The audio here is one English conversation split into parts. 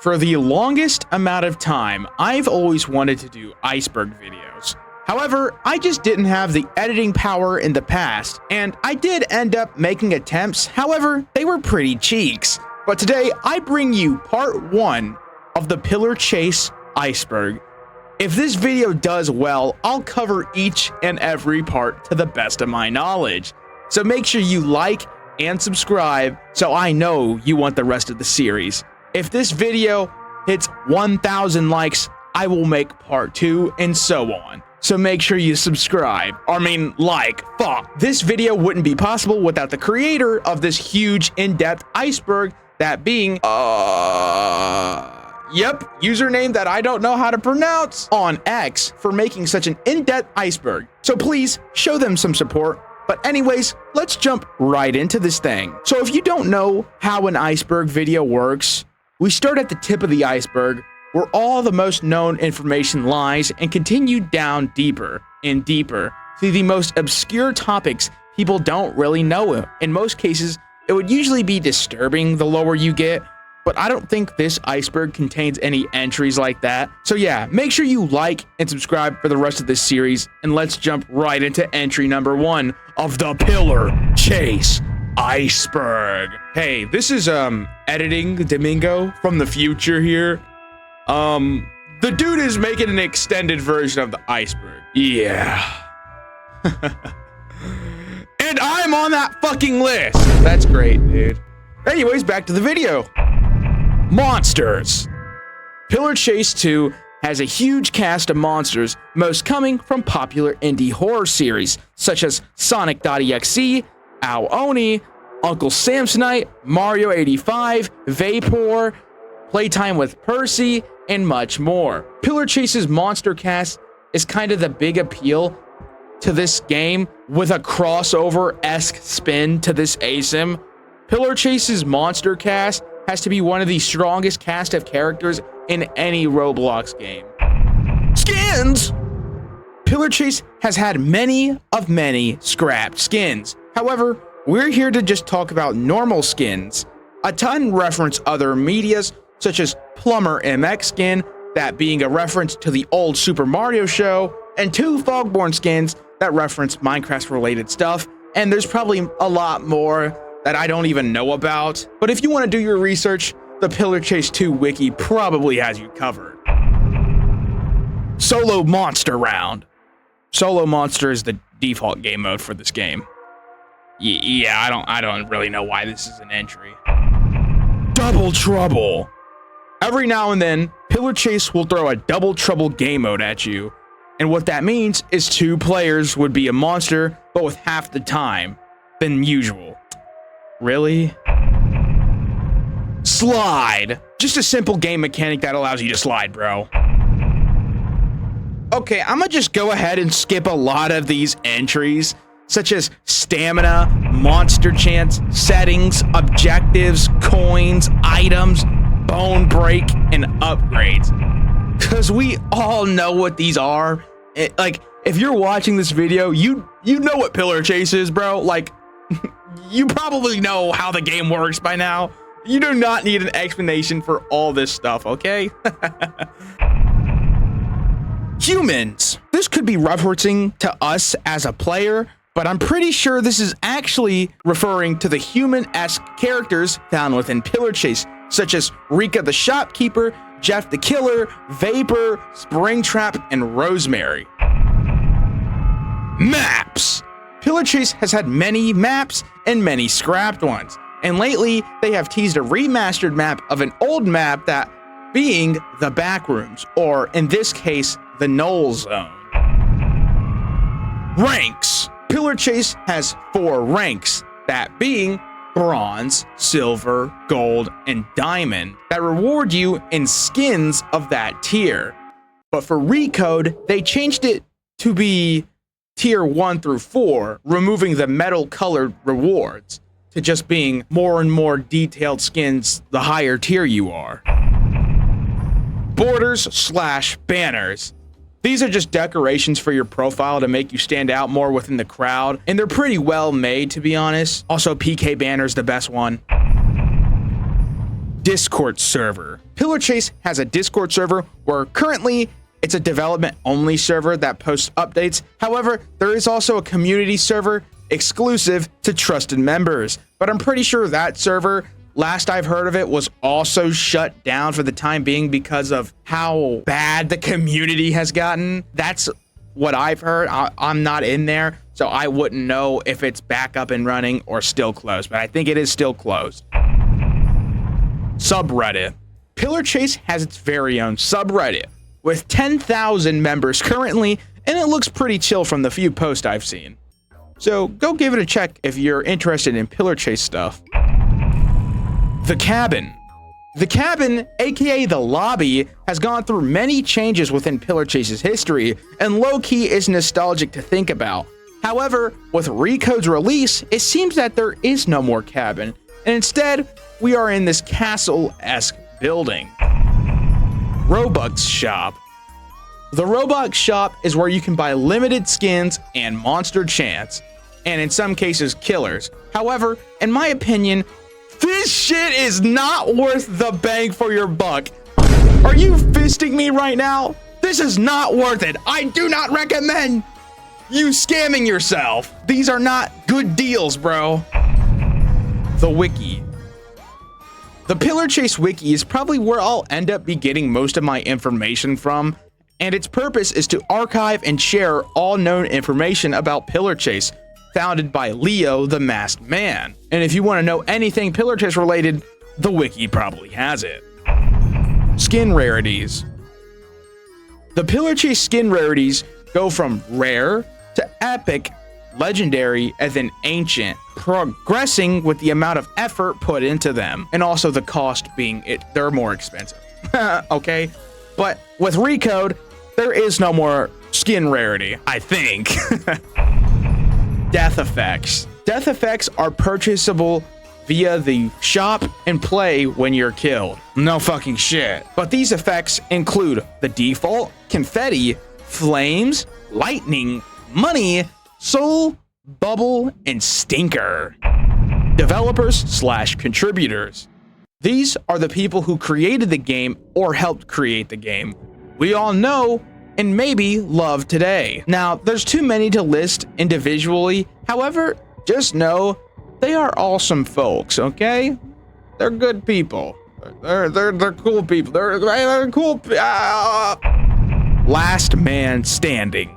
For the longest amount of time, I've always wanted to do Iceberg videos. However, I just didn't have the editing power in the past, and I did end up making attempts. However, they were pretty cheeks. But today, I bring you part 1 of the Pillar Chase Iceberg. If this video does well, I'll cover each and every part to the best of my knowledge. So make sure you like and subscribe so I know you want the rest of the series. If this video hits 1,000 likes, I will make part 2 and so on. So make sure you subscribe. Fuck. This video wouldn't be possible without the creator of this huge in-depth iceberg, that being, username that I don't know how to pronounce on X, for making such an in-depth iceberg. So please show them some support. But anyways, let's jump right into this thing. So if you don't know how an iceberg video works, we start at the tip of the iceberg, where all the most known information lies, and continue down deeper and deeper to the most obscure topics people don't really know. In most cases, it would usually be disturbing the lower you get, but I don't think this iceberg contains any entries like that. So yeah, make sure you like and subscribe for the rest of this series, and let's jump right into entry number 1 of the Pillar Chase Iceberg. Hey, this is editing Domingo from the future here. The dude is making an extended version of the iceberg. Yeah. And I'm on that fucking list. That's great, dude. Anyways, back to the video. Monsters. Pillar Chase 2 has a huge cast of monsters, most coming from popular indie horror series such as Sonic.exe, Ow Oni, Uncle Samsonite, Mario 85, Vapor, Playtime with Percy, and much more. Pillar Chase's monster cast is kind of the big appeal to this game, with a crossover-esque spin to this ASIM. Pillar Chase's monster cast has to be one of the strongest cast of characters in any Roblox game. Skins! Pillar Chase has had many scrapped skins. However, we're here to just talk about normal skins. A ton reference other medias, such as Plumber MX skin, that being a reference to the old Super Mario show, and 2 Fogborn skins that reference Minecraft related stuff, and there's probably a lot more that I don't even know about. But if you want to do your research, the Pillar Chase 2 wiki probably has you covered. Solo Monster Round. Solo Monster is the default game mode for this game. Yeah, I don't really know why this is an entry. Double Trouble. Every now and then, Pillar Chase will throw a Double Trouble game mode at you, and what that means is 2 players would be a monster, but with half the time than usual. Really? Slide. Just a simple game mechanic that allows you to slide, bro. Okay, I'm gonna just go ahead and skip a lot of these entries, such as stamina, monster chance, settings, objectives, coins, items, bone break, and upgrades. Because we all know what these are. If you're watching this video, you know what Pillar Chase is, bro. You probably know how the game works by now. You do not need an explanation for all this stuff, okay? Humans. This could be referencing to us as a player, but I'm pretty sure this is actually referring to the human-esque characters found within Pillar Chase, such as Rika the Shopkeeper, Jeff the Killer, Vapor, Springtrap, and Rosemary. Maps. Pillar Chase has had many maps and many scrapped ones, and lately they have teased a remastered map of an old map, that being the Backrooms, or in this case, the Null Zone. Ranks. Pillar Chase has 4 ranks, that being Bronze, Silver, Gold, and Diamond, that reward you in skins of that tier. But for Recode, they changed it to be tier 1 through 4, removing the metal colored rewards to just being more and more detailed skins the higher tier you are. Borders/banners. These are just decorations for your profile to make you stand out more within the crowd, and they're pretty well made, to be honest. Also, PK Banner's the best one. Discord server. Pillar Chase has a Discord server where currently it's a development only server that posts updates. However, there is also a community server exclusive to trusted members, but I'm pretty sure that server, last I've heard of it, was also shut down for the time being because of how bad the community has gotten. That's what I've heard. I'm not in there, so I wouldn't know if it's back up and running or still closed, but I think it is still closed. Subreddit. Pillar Chase has its very own subreddit with 10,000 members currently, and it looks pretty chill from the few posts I've seen. So go give it a check if you're interested in Pillar Chase stuff. The Cabin. The Cabin, aka the lobby, has gone through many changes within Pillar Chase's history, and low-key is nostalgic to think about. However, with Recode's release, it seems that there is no more cabin, and instead, we are in this castle-esque building. Robux Shop. The Robux Shop is where you can buy limited skins and monster chants, and in some cases, killers. However, in my opinion, this shit is not worth the bang for your buck. Are you fisting me right now? This is not worth it. I do not recommend you scamming yourself. These are not good deals, bro. The Wiki. The Pillar Chase Wiki is probably where I'll end up be getting most of my information from, and its purpose is to archive and share all known information about Pillar Chase, founded by Leo the Masked Man. And if you want to know anything Pillar Chase related, the Wiki probably has it. Skin rarities. The Pillar Chase skin rarities go from rare to epic, legendary, and then ancient, progressing with the amount of effort put into them, and also the cost being they're more expensive. Okay, but with Recode, there is no more skin rarity, I think. Death effects. Death effects are purchasable via the shop and play when you're killed. No fucking shit. But these effects include the default, confetti, flames, lightning, money, soul, bubble, and stinker. Developers/contributors. These are the people who created the game or helped create the game. We all know and maybe love today. Now, there's too many to list individually. However, just know they are awesome folks, okay? They're good people. They're cool people. They're cool. Last Man Standing.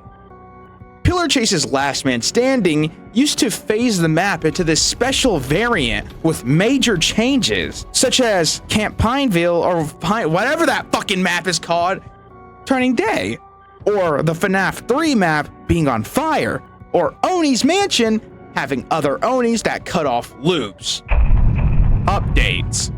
Pillar Chase's Last Man Standing used to phase the map into this special variant with major changes, such as Camp Pineville or whatever that fucking map is called, turning day, or the FNAF 3 map being on fire, or Oni's Mansion having other Onis that cut off loops. Updates.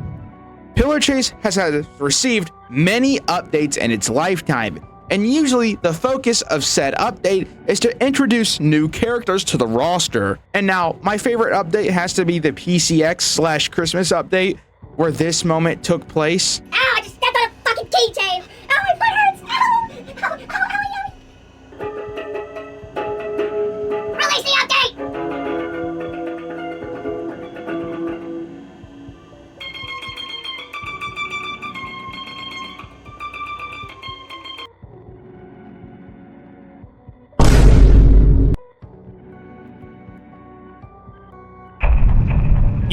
Pillar Chase has received many updates in its lifetime, and usually the focus of said update is to introduce new characters to the roster. And now, my favorite update has to be the PCX/Christmas update, where this moment took place. Ow, I just stepped on a fucking keychain! Ow, my foot hurts! Ow! Ow, ow, ow, ow. Release the update!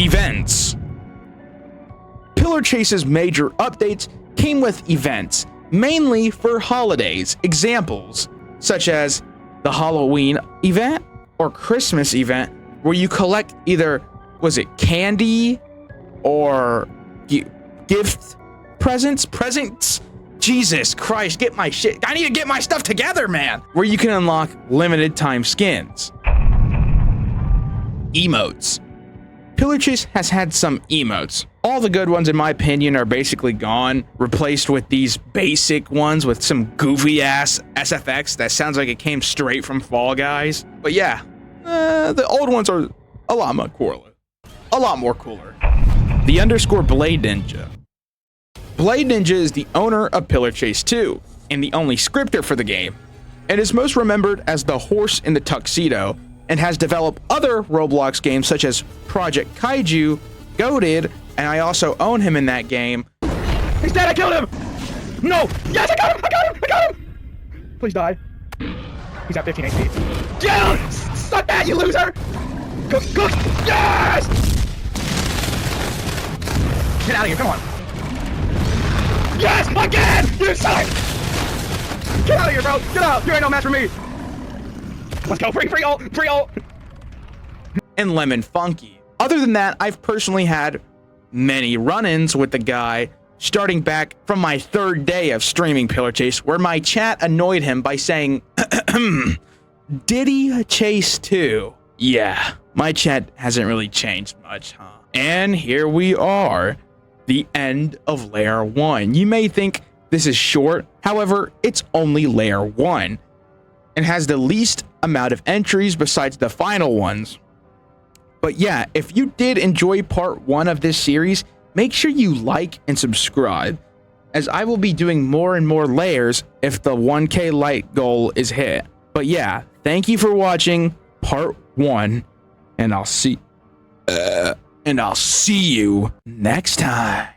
Events. Pillar Chase's major updates came with events, mainly for holidays. Examples such as the Halloween event or Christmas event, where you collect either, was it candy or gift presents? Jesus Christ, get my shit. I need to get my stuff together, man. Where you can unlock limited time skins. Emotes. Pillar Chase has had some emotes. All the good ones, in my opinion, are basically gone, replaced with these basic ones with some goofy ass SFX that sounds like it came straight from Fall Guys. But yeah, the old ones are a lot more cooler. The _ Blade Ninja. Blade Ninja is the owner of Pillar Chase 2 and the only scripter for the game, and is most remembered as the horse in the tuxedo, and has developed other Roblox games such as Project Kaiju goated, and I also own him in that game. He's dead, I killed him! No! Yes, I got him! I got him! I got him! Please die. He's at 15 HP. Yeah! Suck that, you loser! Cook! Cook! Yes! Get out of here, come on. Yes! Again! You suck! Get out of here, bro! Get out! You ain't no match for me! Let's go! Free ult! Free ult! And Lemon Funky. Other than that, I've personally had many run-ins with the guy, starting back from my 3rd day of streaming Pillar Chase, where my chat annoyed him by saying, Diddy Chase 2. Yeah, my chat hasn't really changed much, huh? And here we are, the end of Layer 1. You may think this is short, however, it's only Layer 1, and has the least amount of entries besides the final ones. But yeah, if you did enjoy part 1 of this series, make sure you like and subscribe, as I will be doing more and more layers if the 1K like goal is hit. But yeah, thank you for watching part 1, and I'll see you next time.